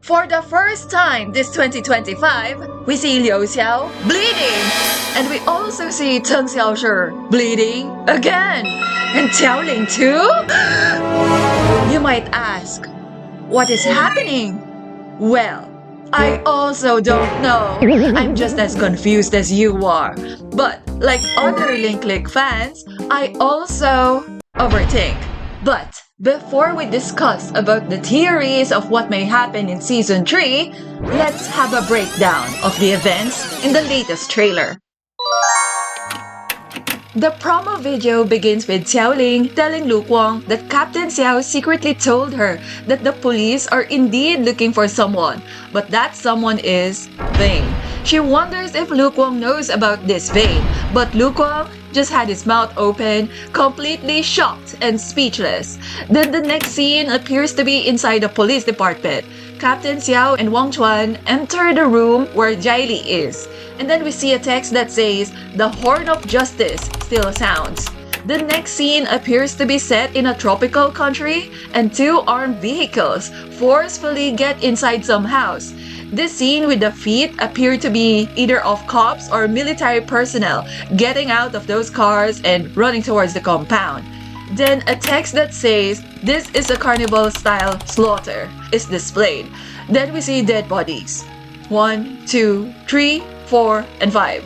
For the first time this 2025, we see Liu Xiao bleeding. And we also see Chen Xiaoshi bleeding again. And Qiao Ling too? You might ask, what is happening? Well, I also don't know. I'm just as confused as you are. But like other linkclick fans, I also overthink. But before we discuss about the theories of what may happen in Season 3, let's have a breakdown of the events in the latest trailer. The promo video begins with Qiao Ling telling Lu Guang that Captain Xiao secretly told her that the police are indeed looking for someone, but that someone is Vane. She wonders if Lu Guang knows about this Vane, but Lu Guang just had his mouth open, completely shocked and speechless. Then the next scene appears to be inside the police department. Captain Xiao and Wang Chuan enter the room where Jae Lee is. And then we see a text that says, "The horn of justice still sounds." The next scene appears to be set in a tropical country, and two armed vehicles forcefully get inside some house. This scene with the feet appear to be either of cops or military personnel getting out of those cars and running towards the compound. Then a text that says, "This is a carnival-style slaughter," is displayed. Then we see dead bodies. 1, 2, 3, 4, and 5.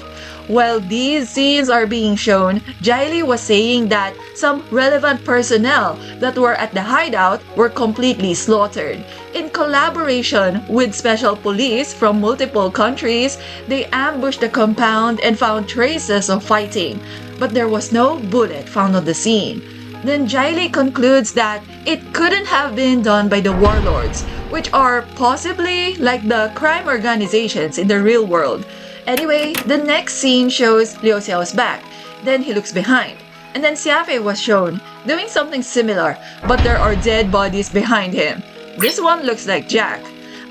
While these scenes are being shown, Jae Lee was saying that some relevant personnel that were at the hideout were completely slaughtered. In collaboration with special police from multiple countries, they ambushed the compound and found traces of fighting, but there was no bullet found on the scene. Then Jae Lee concludes that it couldn't have been done by the warlords, which are possibly like the crime organizations in the real world. Anyway, the next scene shows Liu Xiao's back. Then he looks behind. And then Xia Fei was shown doing something similar, but there are dead bodies behind him. This one looks like Jack.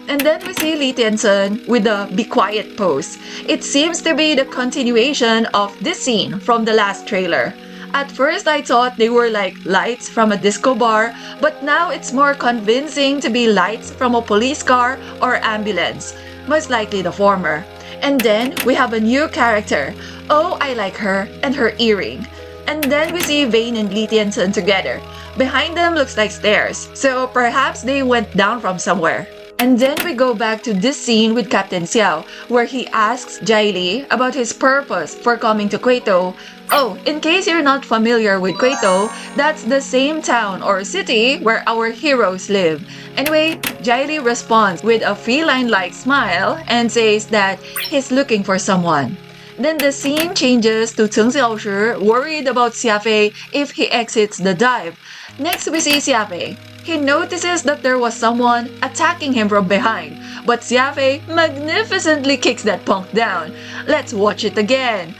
And then we see Li Tianchen with the "be quiet" pose. It seems to be the continuation of this scene from the last trailer. At first, I thought they were like lights from a disco bar, but now it's more convincing to be lights from a police car or ambulance. Most likely the former. And then we have a new character. Oh, I like her and her earring. And then we see Vane and Li Tianchen together. Behind them looks like stairs, so perhaps they went down from somewhere. And then we go back to this scene with Captain Xiao, where he asks Jae Lee about his purpose for coming to Quito. Oh, in case you're not familiar with Quito, that's the same town or city where our heroes live. Anyway, Jae Lee responds with a feline-like smile and says that he's looking for someone. Then the scene changes to Chen Xiaoshi worried about Xia Fei if he exits the dive. Next we see Xia Fei. He notices that there was someone attacking him from behind, but Xia Fei magnificently kicks that punk down. Let's watch it again.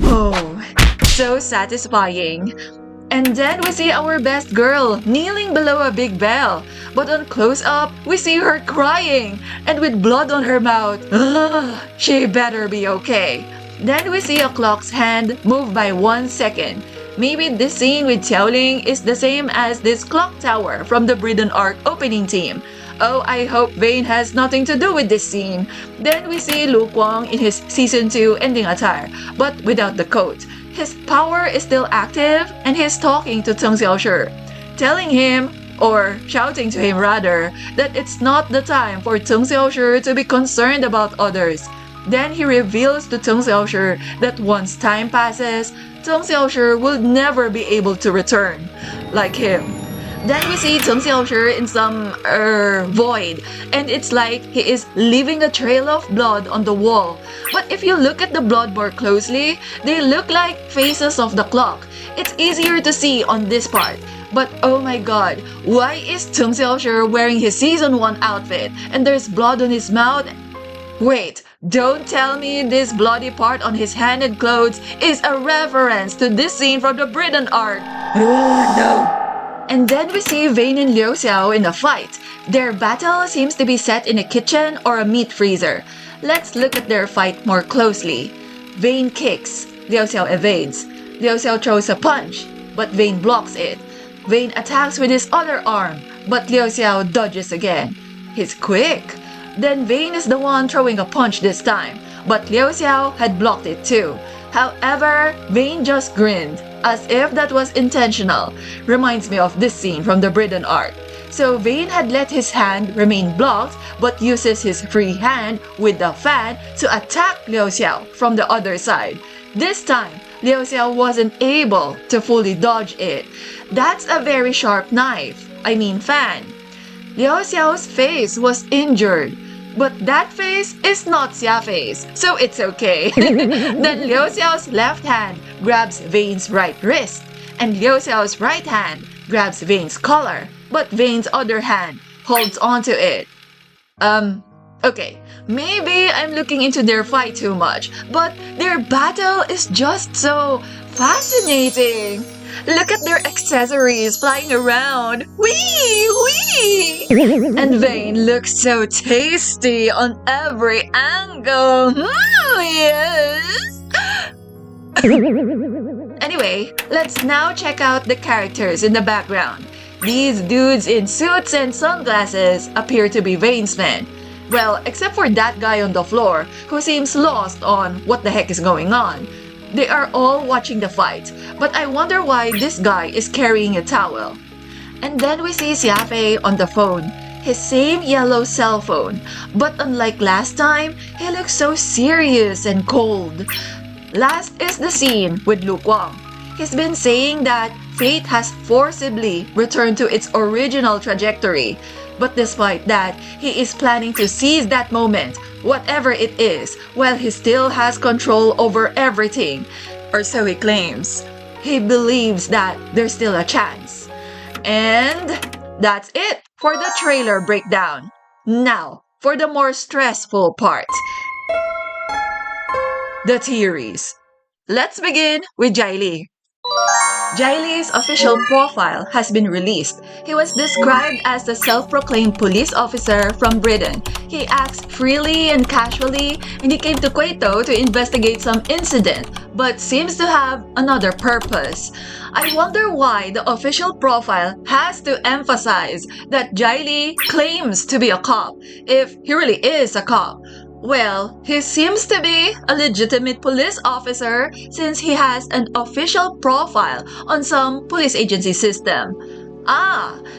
Oh, so satisfying. And then we see our best girl kneeling below a big bell. But on close-up, we see her crying and with blood on her mouth. Ugh, she better be okay. Then we see a clock's hand move by 1 second. Maybe this scene with Qiao Ling is the same as this clock tower from the Bridden Arc opening team. Oh, I hope Vane has nothing to do with this scene. Then we see Lu Guang in his Season 2 ending attire, but without the coat. His power is still active and he's talking to Chen Xiaoshi, telling him, or shouting to him rather, that it's not the time for Chen Xiaoshi to be concerned about others. Then he reveals to Chen Xiaoshi that once time passes, Chen Xiaoshi will never be able to return, like him. Then we see Chen Xiaoshi in some void, and it's like he is leaving a trail of blood on the wall. But if you look at the blood more closely, they look like faces of the clock. It's easier to see on this part. But oh my god, why is Chen Xiaoshi wearing his Season 1 outfit and there's blood on his mouth? Wait, don't tell me this bloody part on his hand and clothes is a reference to this scene from the Bridden Arc. No. And then we see Vane and Liu Xiao in a fight. Their battle seems to be set in a kitchen or a meat freezer. Let's look at their fight more closely. Vane kicks, Liu Xiao evades. Liu Xiao throws a punch, but Vane blocks it. Vane attacks with his other arm, but Liu Xiao dodges again. He's quick. Then Vane is the one throwing a punch this time, but Liu Xiao had blocked it too. However, Vane just grinned, as if that was intentional. Reminds me of this scene from the Britain arc. So Vane had let his hand remain blocked but uses his free hand with the fan to attack Liu Xiao from the other side. This time, Liu Xiao wasn't able to fully dodge it. That's a very sharp knife. Fan. Liu Xiao's face was injured. But that face is not Xia Fei's, so it's okay. Then Liu Xiao's left hand grabs Vane's right wrist, and Liu Xiao's right hand grabs Vane's collar, but Vane's other hand holds onto it. Okay, maybe I'm looking into their fight too much, but their battle is just so fascinating. Look at their accessories flying around. Whee! Whee! And Vane looks so tasty on every angle. Yes! Anyway, let's now check out the characters in the background. These dudes in suits and sunglasses appear to be Vane's men. Well, except for that guy on the floor who seems lost on what the heck is going on. They are all watching the fight, but I wonder why this guy is carrying a towel. And then we see Xia Fei on the phone, his same yellow cell phone, but unlike last time, he looks so serious and cold. Last is the scene with Lu Guang. He's been saying that fate has forcibly returned to its original trajectory. But despite that, he is planning to seize that moment, whatever it is, while he still has control over everything. Or so he claims. He believes that there's still a chance. And that's it for the trailer breakdown. Now, for the more stressful part. The theories. Let's begin with Jae Lee. Jae Lee's official profile has been released. He was described as the self-proclaimed police officer from Britain. He acts freely and casually, and he came to Quito to investigate some incident, but seems to have another purpose. I wonder why the official profile has to emphasize that Jae Lee claims to be a cop, if he really is a cop. Well, he seems to be a legitimate police officer since he has an official profile on some police agency system.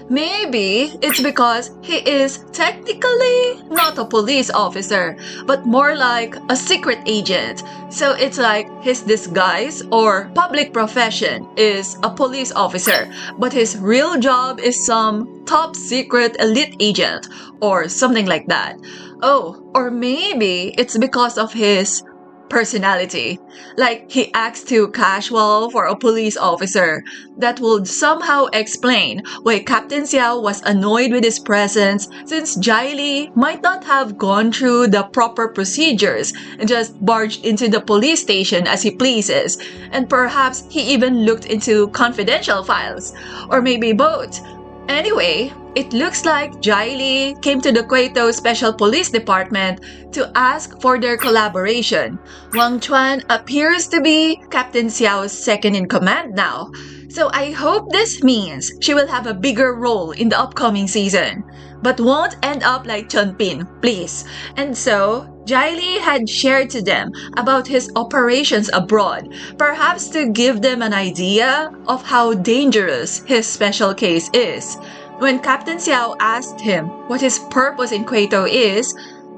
Maybe it's because he is technically not a police officer, but more like a secret agent. So it's like his disguise or public profession is a police officer, but his real job is some top secret elite agent or something like that. Or maybe it's because of his personality. Like he acts too casual for a police officer. That would somehow explain why Captain Xiao was annoyed with his presence since Jae Lee might not have gone through the proper procedures and just barged into the police station as he pleases. And perhaps he even looked into confidential files. Or maybe both. Anyway, it looks like Jae Lee came to the Quito Special Police Department to ask for their collaboration. Wang Chuan appears to be Captain Xiao's second-in-command now. So I hope this means she will have a bigger role in the upcoming season. But won't end up like Chunpin, please. And so, Jae Lee had shared to them about his operations abroad, perhaps to give them an idea of how dangerous his special case is. When Captain Xiao asked him what his purpose in Quito is,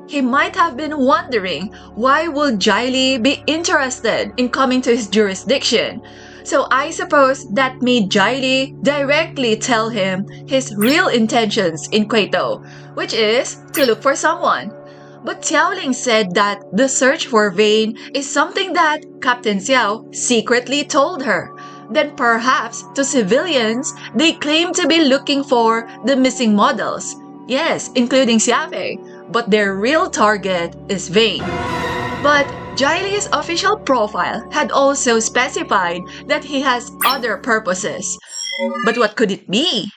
he might have been wondering why would Jae Lee be interested in coming to his jurisdiction. So I suppose that made Jae Lee directly tell him his real intentions in Quito, which is to look for someone. But Qiao Ling said that the search for Vane is something that Captain Xiao secretly told her. Then perhaps to civilians, they claim to be looking for the missing models. Yes, including Xia Fei, but their real target is Vane. But Jae Lee's official profile had also specified that he has other purposes. But what could it be?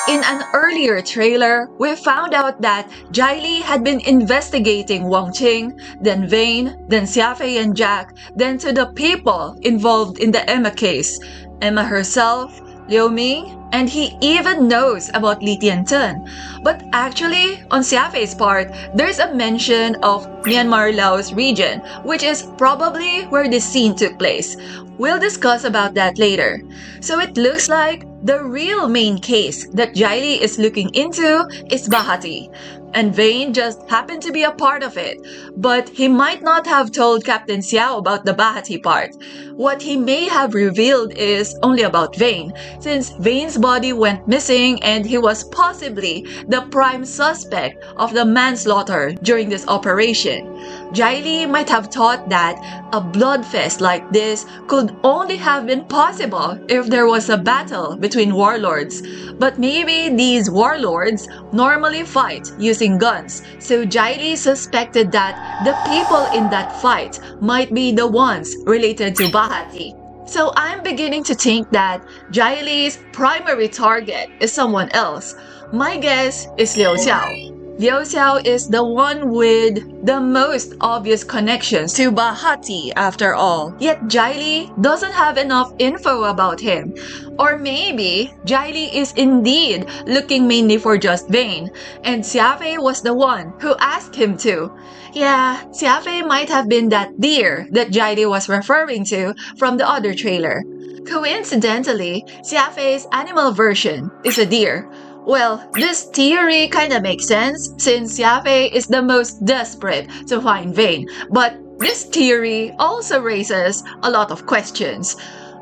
In an earlier trailer, we found out that Jae Lee had been investigating Wang Qing, then Vane, then Xia Fei and Jack, then to the people involved in the Emma case. Emma herself, Liu Ming, and he even knows about Li Tianchen. But actually, on Xia Fei's part, there's a mention of Myanmar-Laos region, which is probably where this scene took place. We'll discuss about that later. So it looks like the real main case that Jae Lee is looking into is Bahati. And Vane just happened to be a part of it. But he might not have told Captain Xiao about the Bahati part. What he may have revealed is only about Vane, since Vane's body went missing and he was possibly the prime suspect of the manslaughter during this operation. Jae Lee might have thought that a bloodfest like this could only have been possible if there was a battle between warlords. But maybe these warlords normally fight using guns, so Jae Lee suspected that the people in that fight might be the ones related to Bahati. So I'm beginning to think that Jae Lee's primary target is someone else. My guess is Liu Xiao. Liu Xiao is the one with the most obvious connections to Bahati after all. Yet Jae Lee doesn't have enough info about him. Or maybe Jae Lee is indeed looking mainly for just Vane, and Xia Fei was the one who asked him to. Yeah, Xia Fei might have been that deer that Jae Lee was referring to from the other trailer. Coincidentally, Xia Fei's animal version is a deer. Well, this theory kinda makes sense since Xia Fei is the most desperate to find Vane, but this theory also raises a lot of questions.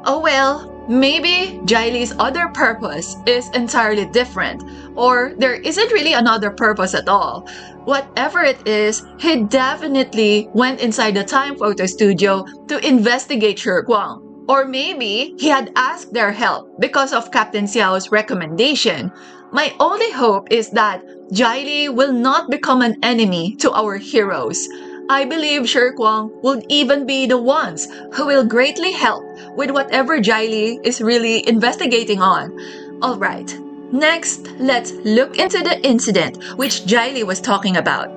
Oh well, maybe Jae Lee's other purpose is entirely different, or there isn't really another purpose at all. Whatever it is, he definitely went inside the Time Photo Studio to investigate Shiguang. Or maybe he had asked their help because of Captain Xiao's recommendation. My only hope is that Jae Lee will not become an enemy to our heroes. I believe Shiguang will even be the ones who will greatly help with whatever Jae Lee is really investigating on. Alright, next let's look into the incident which Jae Lee was talking about.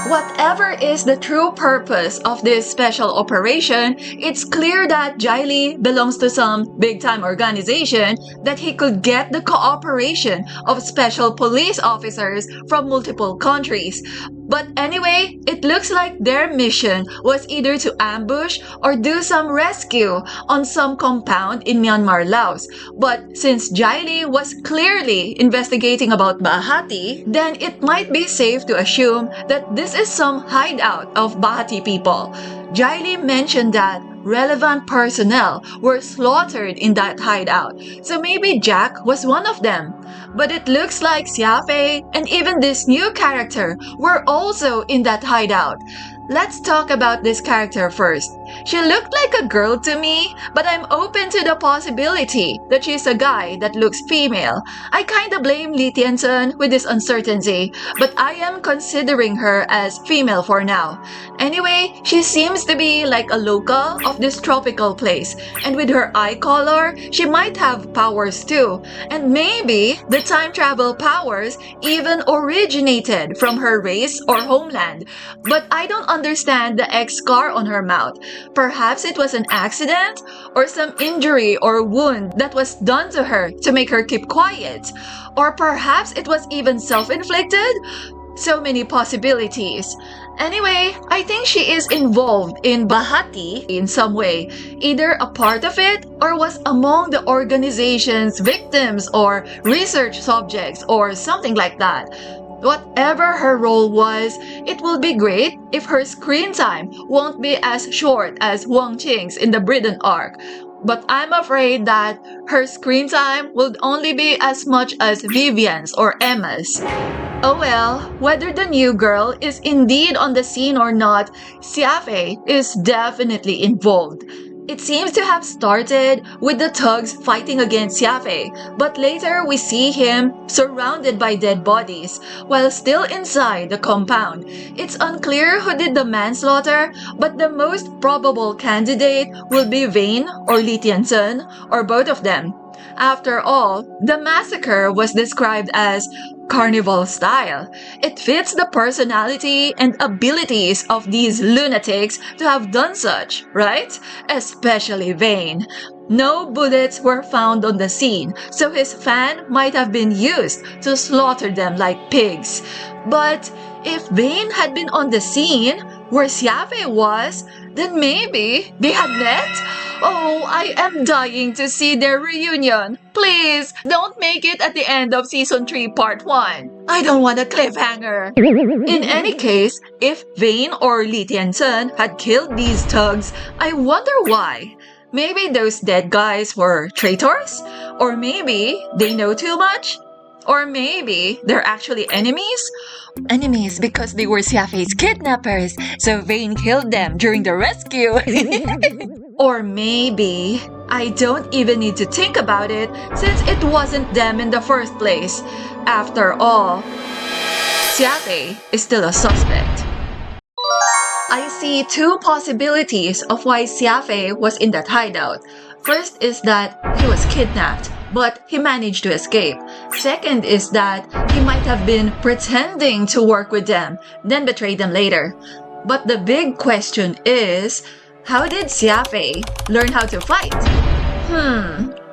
Whatever is the true purpose of this special operation, it's clear that Jae Lee belongs to some big-time organization that he could get the cooperation of special police officers from multiple countries. But anyway, it looks like their mission was either to ambush or do some rescue on some compound in Myanmar, Laos. But since Jae Lee was clearly investigating about Bahati, then it might be safe to assume that this is some hideout of Bahati people. Jae Lee mentioned that relevant personnel were slaughtered in that hideout, so maybe Jack was one of them. But it looks like Xia Fei and even this new character were also in that hideout. Let's talk about this character first. She looked like a girl to me, but I'm open to the possibility that she's a guy that looks female. I kinda blame Li Tianchen with this uncertainty, but I am considering her as female for now. Anyway, she seems to be like a local of this tropical place, and with her eye color, she might have powers too. And maybe the time travel powers even originated from her race or homeland. But I don't understand the X scar on her mouth. Perhaps it was an accident or some injury or wound that was done to her to make her keep quiet. Or perhaps it was even self-inflicted? So many possibilities. Anyway, I think she is involved in Bahati in some way, either a part of it or was among the organization's victims or research subjects or something like that. Whatever her role was, it will be great if her screen time won't be as short as Wang Qing's in the Britain arc. But I'm afraid that her screen time will only be as much as Vivian's or Emma's. Oh well, whether the new girl is indeed on the scene or not, Xia Fei is definitely involved. It seems to have started with the thugs fighting against Xia Fei, but later we see him surrounded by dead bodies while still inside the compound. It's unclear who did the manslaughter, but the most probable candidate will be Vane or Li Tianchen or both of them. After all, the massacre was described as carnival style. It fits the personality and abilities of these lunatics to have done such, right? Especially Vane. No bullets were found on the scene, so his fan might have been used to slaughter them like pigs. But if Vane had been on the scene where Xia Fei was, then maybe they had met? Oh, I am dying to see their reunion. Please, don't make it at the end of Season 3 Part 1. I don't want a cliffhanger. In any case, if Vane or Li Tianchen had killed these thugs, I wonder why. Maybe those dead guys were traitors? Or maybe they know too much? Or maybe they're actually enemies? Enemies because they were Xia Fei's kidnappers, so Vane killed them during the rescue. Or maybe I don't even need to think about it since it wasn't them in the first place. After all, Xia Fei is still a suspect. I see two possibilities of why Xia Fei was in that hideout. First is that he was kidnapped, but he managed to escape. Second is that he might have been pretending to work with them, then betray them later. But the big question is, how did Xia Fei learn how to fight?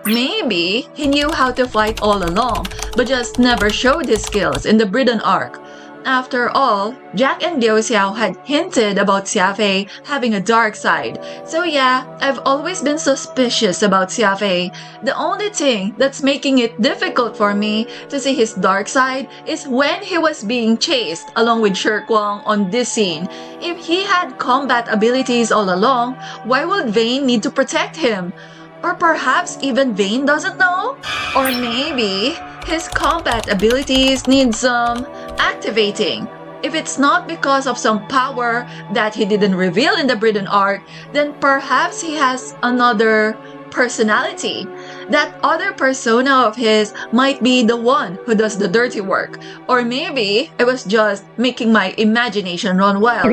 Maybe he knew how to fight all along, but just never showed his skills in the Britain arc. After all, Jack and Liu Xiao had hinted about Xia Fei having a dark side. So yeah, I've always been suspicious about Xia Fei. The only thing that's making it difficult for me to see his dark side is when he was being chased along with Shiguang on this scene. If he had combat abilities all along, why would Vane need to protect him? Or perhaps even Vane doesn't know? Or maybe his combat abilities need some activating. If it's not because of some power that he didn't reveal in the Britain arc, then perhaps he has another personality. That other persona of his might be the one who does the dirty work. Or maybe it was just making my imagination run wild.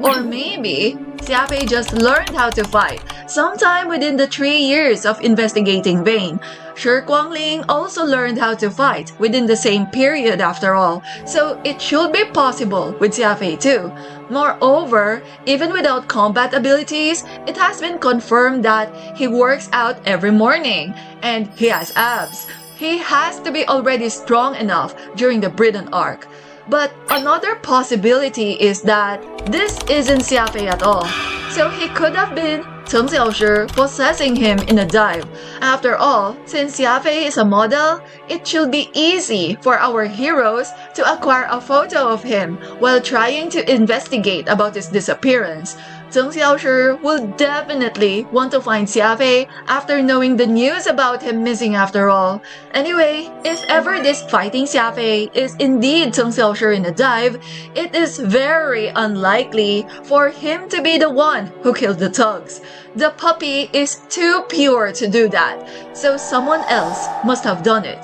Or maybe Xia Fei just learned how to fight sometime within the 3 years of investigating Vane. Qiao Ling also learned how to fight within the same period after all, so it should be possible with Xia Fei too. Moreover, even without combat abilities, it has been confirmed that he works out every morning, and he has abs. He has to be already strong enough during the Britain arc. But another possibility is that this isn't Xia Fei at all. So he could have been Cheng Xiaoshi possessing him in a dive. After all, since Xia Fei is a model, it should be easy for our heroes to acquire a photo of him while trying to investigate about his disappearance. Cheng Xiaoshi will definitely want to find Xia Fei after knowing the news about him missing after all. Anyway, if ever this fighting Xia Fei is indeed Cheng Xiaoshi in a dive, it is very unlikely for him to be the one who killed the thugs. The puppy is too pure to do that, so someone else must have done it.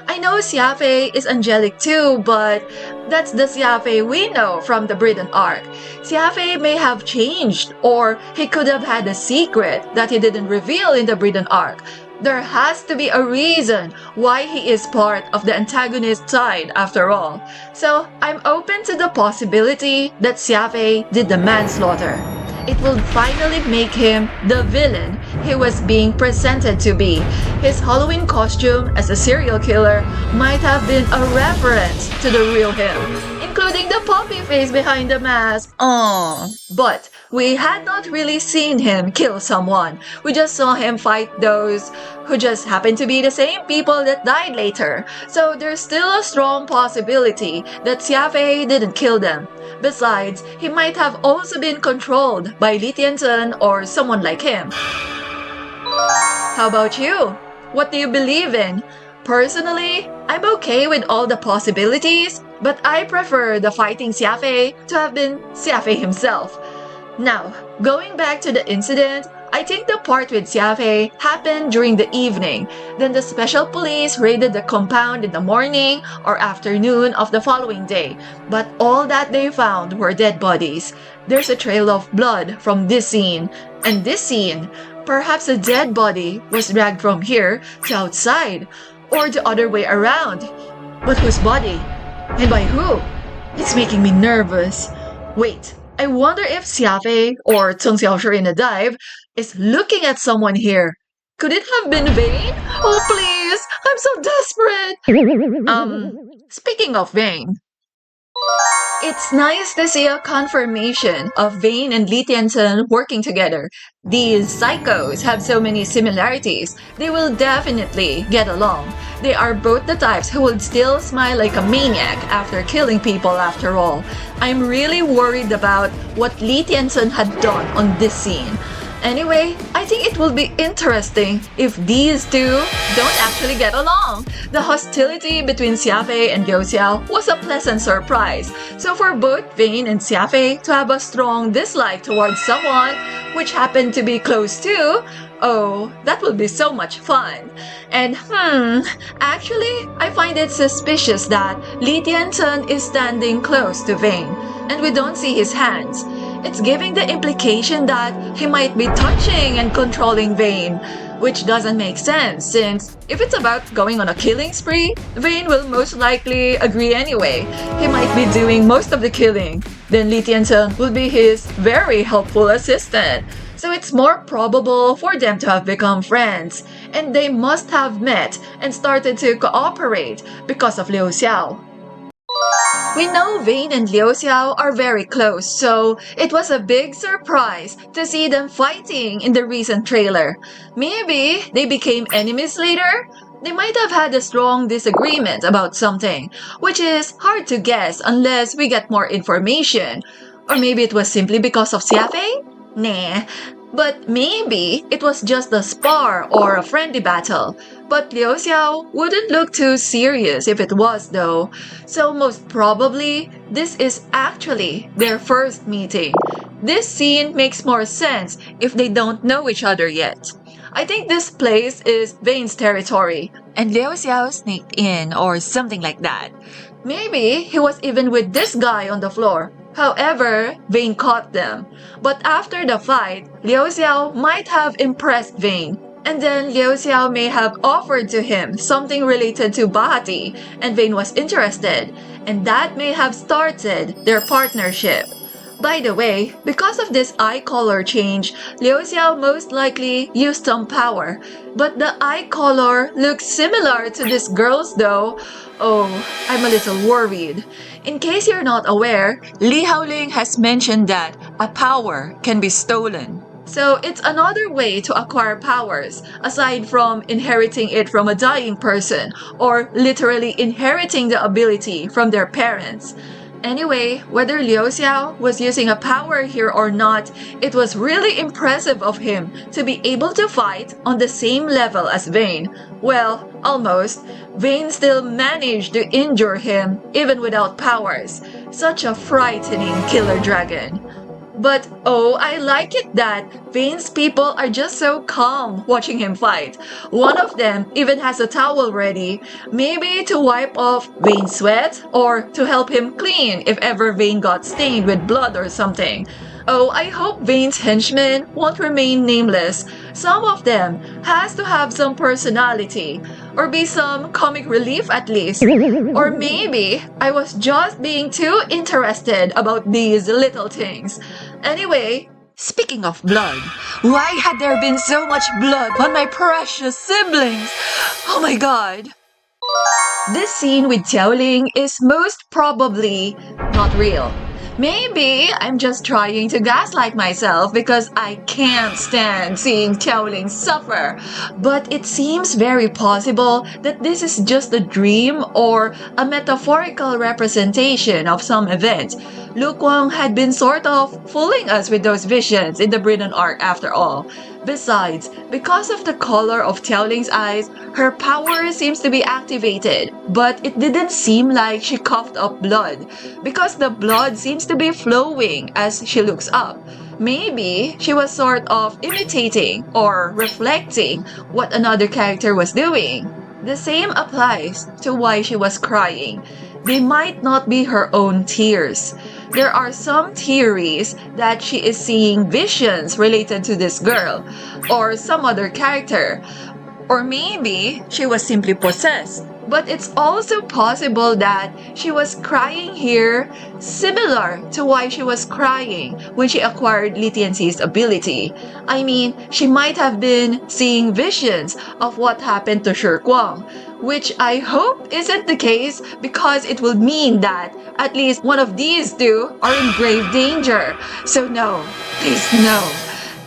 I know Xia Fei is angelic too, but that's the Xia Fei we know from the Britain arc. Xia Fei may have changed, or he could have had a secret that he didn't reveal in the Britain arc. There has to be a reason why he is part of the antagonist side after all. So I'm open to the possibility that Xia Fei did the manslaughter. It will finally make him the villain he was being presented to be. His Halloween costume as a serial killer might have been a reference to the real him, including the puppy face behind the mask. But we had not really seen him kill someone. We just saw him fight those who just happened to be the same people that died later. So there's still a strong possibility that Xia Fei didn't kill them. Besides, he might have also been controlled by Li Tianchen or someone like him. How about you? What do you believe in? Personally, I'm okay with all the possibilities, but I prefer the fighting Xia Fei to have been Xia Fei himself. Now, going back to the incident, I think the part with Xia Fei happened during the evening. Then the special police raided the compound in the morning or afternoon of the following day. But all that they found were dead bodies. There's a trail of blood from this scene. And this scene, Perhaps a dead body was dragged from here to outside, or the other way around. But whose body? And by who? It's making me nervous. Wait, I wonder if Xia Fei or Zheng Xiaoshi in a dive is looking at someone here. Could it have been Vane? Oh please, I'm so desperate. Speaking of Vane, it's nice to see a confirmation of Vane and Li Tianchen working together. These psychos have so many similarities. They will definitely get along. They are both the types who would still smile like a maniac after killing people after all. I'm really worried about what Li Tianchen had done on this scene. Anyway, I think it will be interesting if these two don't actually get along. The hostility between Xia Fei and Liu Xiao was a pleasant surprise. So for both Vane and Xia Fei to have a strong dislike towards someone which happened to be close to, oh, that will be so much fun. And actually, I find it suspicious that Li Tianchen is standing close to Vane, and we don't see his hands. It's giving the implication that he might be touching and controlling Vane, which doesn't make sense since if it's about going on a killing spree, Vane will most likely agree anyway. He might be doing most of the killing. Then Li Tianchen will be his very helpful assistant. So it's more probable for them to have become friends, and they must have met and started to cooperate because of Liu Xiao. We know Vane and Liu Xiao are very close, so it was a big surprise to see them fighting in the recent trailer. Maybe they became enemies later? They might have had a strong disagreement about something, which is hard to guess unless we get more information. Or maybe it was simply because of Xia Fei? Nah. But maybe it was just a spar or a friendly battle. But Liu Xiao wouldn't look too serious if it was though. So most probably, this is actually their first meeting. This scene makes more sense if they don't know each other yet. I think this place is Vane's territory, and Liu Xiao sneaked in or something like that. Maybe he was even with this guy on the floor. However, Vane caught them. But after the fight, Liu Xiao might have impressed Vane. And then Liu Xiao may have offered to him something related to Bahati, and Vane was interested. And that may have started their partnership. By the way, because of this eye color change, Liu Xiao most likely used some power. But the eye color looks similar to this girl's though. Oh, I'm a little worried. In case you're not aware, Qiao Ling has mentioned that a power can be stolen. So it's another way to acquire powers, aside from inheriting it from a dying person, or literally inheriting the ability from their parents. Anyway, whether Liu Xiao was using a power here or not, it was really impressive of him to be able to fight on the same level as Vane. Well, almost. Vane still managed to injure him even without powers. Such a frightening killer dragon. But oh, I like it that Vane's people are just so calm watching him fight. One of them even has a towel ready, maybe to wipe off Vane's sweat or to help him clean if ever Vane got stained with blood or something. Oh, I hope Vane's henchmen won't remain nameless. Some of them has to have some personality, or be some comic relief at least. Or maybe I was just being too interested about these little things. Anyway, speaking of blood, why had there been so much blood on my precious siblings? Oh my god. This scene with Qiao Ling is most probably not real. Maybe I'm just trying to gaslight myself because I can't stand seeing Qiao Ling suffer. But it seems very possible that this is just a dream or a metaphorical representation of some event. Lu Guang had been sort of fooling us with those visions in the Britain arc after all. Besides, because of the color of Qiao Ling's eyes, her power seems to be activated, but it didn't seem like she coughed up blood, because the blood seems to be flowing as she looks up. Maybe she was sort of imitating or reflecting what another character was doing. The same applies to why she was crying. They might not be her own tears. There are some theories that she is seeing visions related to this girl or some other character. Or maybe she was simply possessed. But it's also possible that she was crying here, similar to why she was crying when she acquired Li Tianxin's ability. I mean, she might have been seeing visions of what happened to Shiguang, which I hope isn't the case because it will mean that at least one of these two are in grave danger. So no, please no.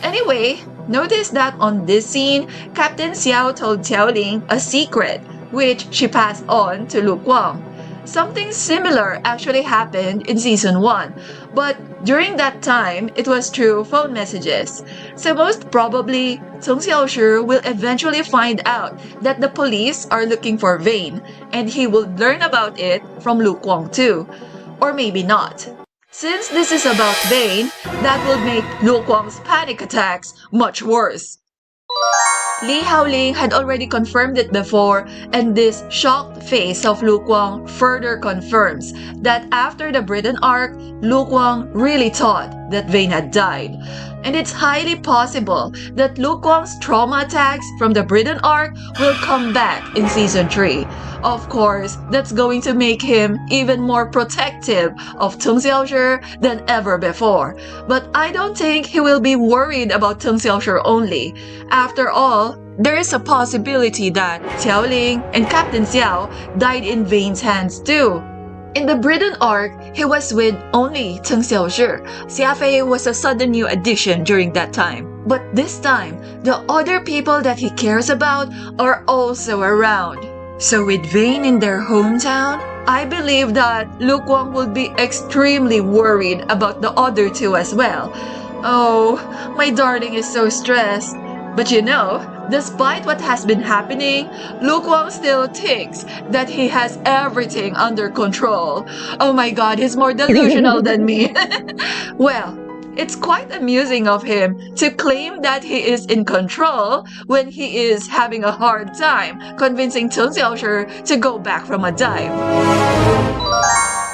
Anyway, notice that on this scene, Captain Xiao told Qiao Ling a secret, which she passed on to Lu Guang. Something similar actually happened in Season 1, but during that time, it was through phone messages. So most probably, Ceng Xiaoshi will eventually find out that the police are looking for Vane, and he will learn about it from Lu Guang too. Or maybe not. Since this is about Vane, that will make Lu Guang's panic attacks much worse. Li Haoling had already confirmed it before, and this shocked face of Lu Guang further confirms that after the Britain arc, Lu Guang really thought that Vane had died. And it's highly possible that Lu Guang's trauma attacks from the Britain arc will come back in Season 3. Of course, that's going to make him even more protective of Ceng Xiaoshi than ever before. But I don't think he will be worried about Ceng Xiaoshi only. After all, there is a possibility that Qiao Ling and Captain Xiao died in Vane's hands too. In the Britain arc, he was with only Ceng Xiaoshi. Xia Fei was a sudden new addition during that time. But this time, the other people that he cares about are also around. So with Vane in their hometown, I believe that Lu Guang will be extremely worried about the other two as well. Oh, my darling is so stressed. But you know, despite what has been happening, Lu Guang still thinks that he has everything under control. Oh my god, he's more delusional than me. Well, it's quite amusing of him to claim that he is in control when he is having a hard time convincing Ceng Xiaoshi to go back from a dive.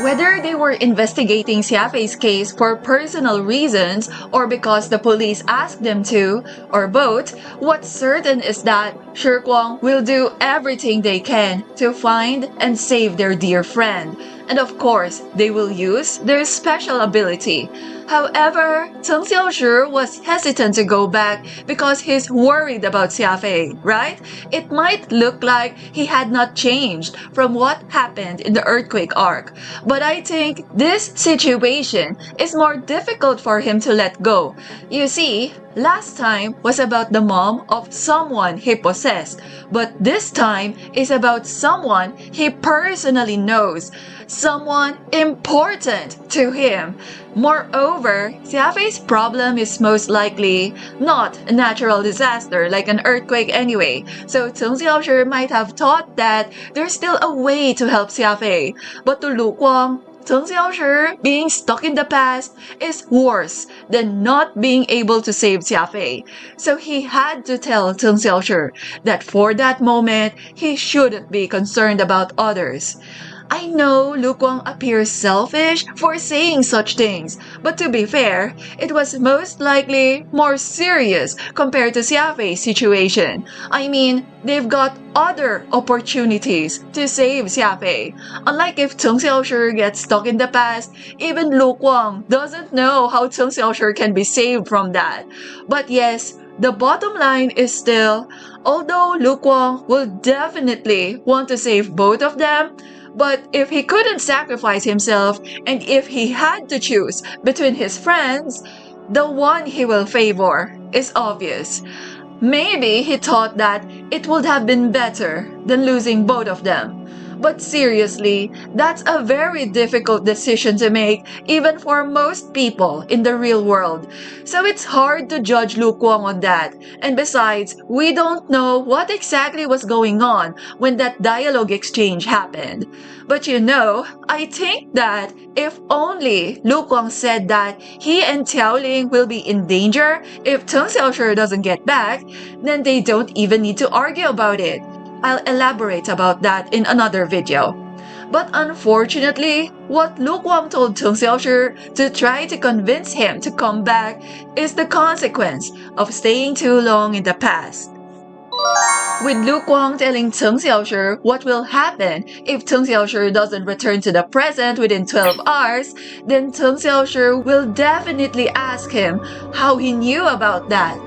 Whether they were investigating Xia Fei's case for personal reasons or because the police asked them to, or both, what's certain is that Shiguang will do everything they can to find and save their dear friend. And of course, they will use their special ability. However, Ceng Xiaoshi was hesitant to go back because he's worried about Xia Fei, right? It might look like he had not changed from what happened in the earthquake arc. But I think this situation is more difficult for him to let go. You see, last time was about the mom of someone he possessed, but this time is about someone he personally knows, someone important to him. Moreover, Xia Fei's problem is most likely not a natural disaster like an earthquake anyway, so Ceng Xiaoshi might have thought that there's still a way to help Xia Fei. But to Lu Guang, Ceng Xiaoshi being stuck in the past is worse than not being able to save Xia Fei. So he had to tell Ceng Xiaoshi that for that moment, he shouldn't be concerned about others. I know Lu Guang appears selfish for saying such things, but to be fair, it was most likely more serious compared to Xia Fei's situation. I mean, they've got other opportunities to save Xia Fei. Unlike if Ceng Xiaoshi gets stuck in the past, even Lu Guang doesn't know how Ceng Xiaoshi can be saved from that. But yes, the bottom line is still, although Lu Guang will definitely want to save both of them, but if he couldn't sacrifice himself and if he had to choose between his friends, the one he will favor is obvious. Maybe he thought that it would have been better than losing both of them. But seriously, that's a very difficult decision to make even for most people in the real world. So it's hard to judge Lu Guang on that. And besides, we don't know what exactly was going on when that dialogue exchange happened. But you know, I think that if only Lu Guang said that he and Qiao Ling will be in danger if Ceng Xiaoshi doesn't get back, then they don't even need to argue about it. I'll elaborate about that in another video. But unfortunately, what Lu Guang told Tung Xiaoshi to try to convince him to come back is the consequence of staying too long in the past. With Lu Guang telling Tung Xiaoshi what will happen if Tung Xiaoshi doesn't return to the present within 12 hours, then Tung Xiaoshi will definitely ask him how he knew about that.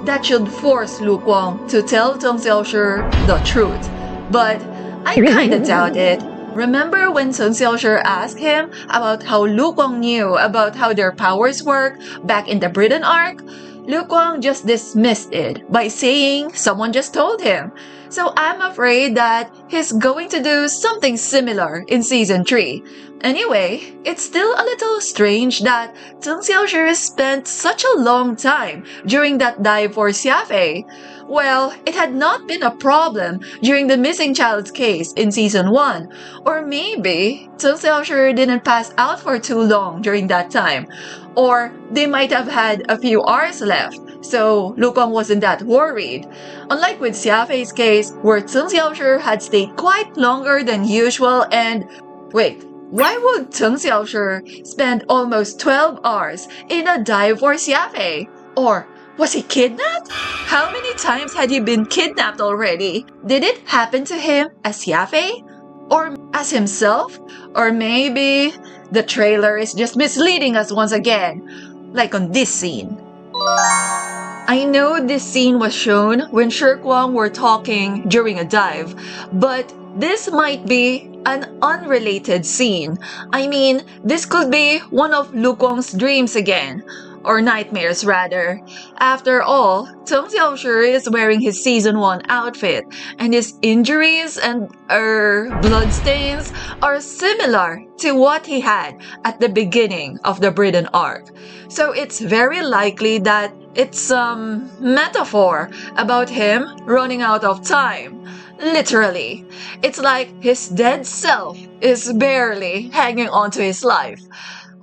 That should force Lu Guang to tell Tung Xiaoshi the truth. But I kinda doubt it. Remember when Tung Xiaoshi asked him about how Lu Guang knew about how their powers work back in the Britain arc? Liu Guang just dismissed it by saying someone just told him. So I'm afraid that he's going to do something similar in season 3. Anyway, it's still a little strange that Tung Xiaoshi spent such a long time during that dive for Xia Fei. Well, it had not been a problem during the missing child's case in season 1. Or maybe Tung Xiaoshi didn't pass out for too long during that time. Or they might have had a few hours left, so Lu Guang wasn't that worried. Unlike with Xia Fei's case, where Tung Xiaoshi had stayed quite longer than usual and... Wait, why would Tung Xiaoshi spend almost 12 hours in a dive for Xia Fei? Or was he kidnapped? How many times had he been kidnapped already? Did it happen to him as Xia Fei? Or as himself? Or maybe the trailer is just misleading us once again, like on this scene. I know this scene was shown when Shiguang were talking during a dive, but this might be an unrelated scene. I mean, this could be one of Lu Guang's dreams again. Or nightmares rather. After all, Tung Xiaoshi is wearing his season 1 outfit, and his injuries and bloodstains are similar to what he had at the beginning of the Britain arc. So it's very likely that it's some metaphor about him running out of time. Literally. It's like his dead self is barely hanging on to his life.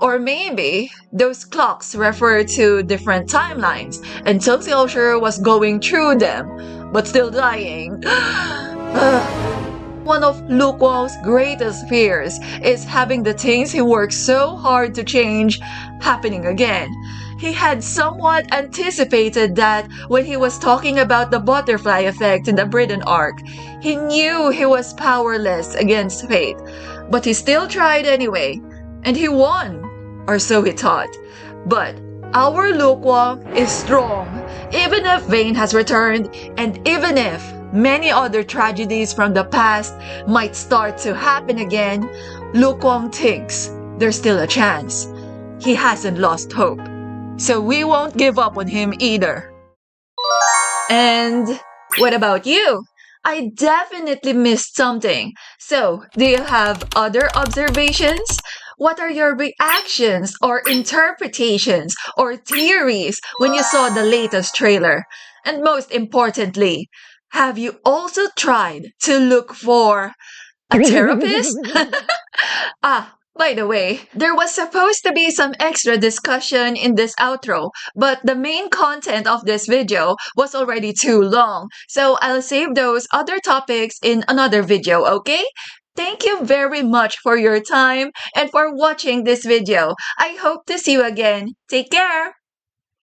Or maybe those clocks refer to different timelines and Tung Xiaoshi was going through them, but still dying. One of Lu Guang's greatest fears is having the things he worked so hard to change happening again. He had somewhat anticipated that when he was talking about the butterfly effect in the Britain arc. He knew he was powerless against fate, but he still tried anyway. And he won, or so he thought. But our Lu Guang is strong, even if Vayne has returned, and even if many other tragedies from the past might start to happen again, Lu Guang thinks there's still a chance. He hasn't lost hope. So we won't give up on him either. And what about you? I definitely missed something. So, do you have other observations? What are your reactions or interpretations or theories when you saw the latest trailer? And most importantly, have you also tried to look for a therapist? By the way, there was supposed to be some extra discussion in this outro, but the main content of this video was already too long, so I'll save those other topics in another video, okay? Thank you very much for your time and for watching this video. I hope to see you again. Take care!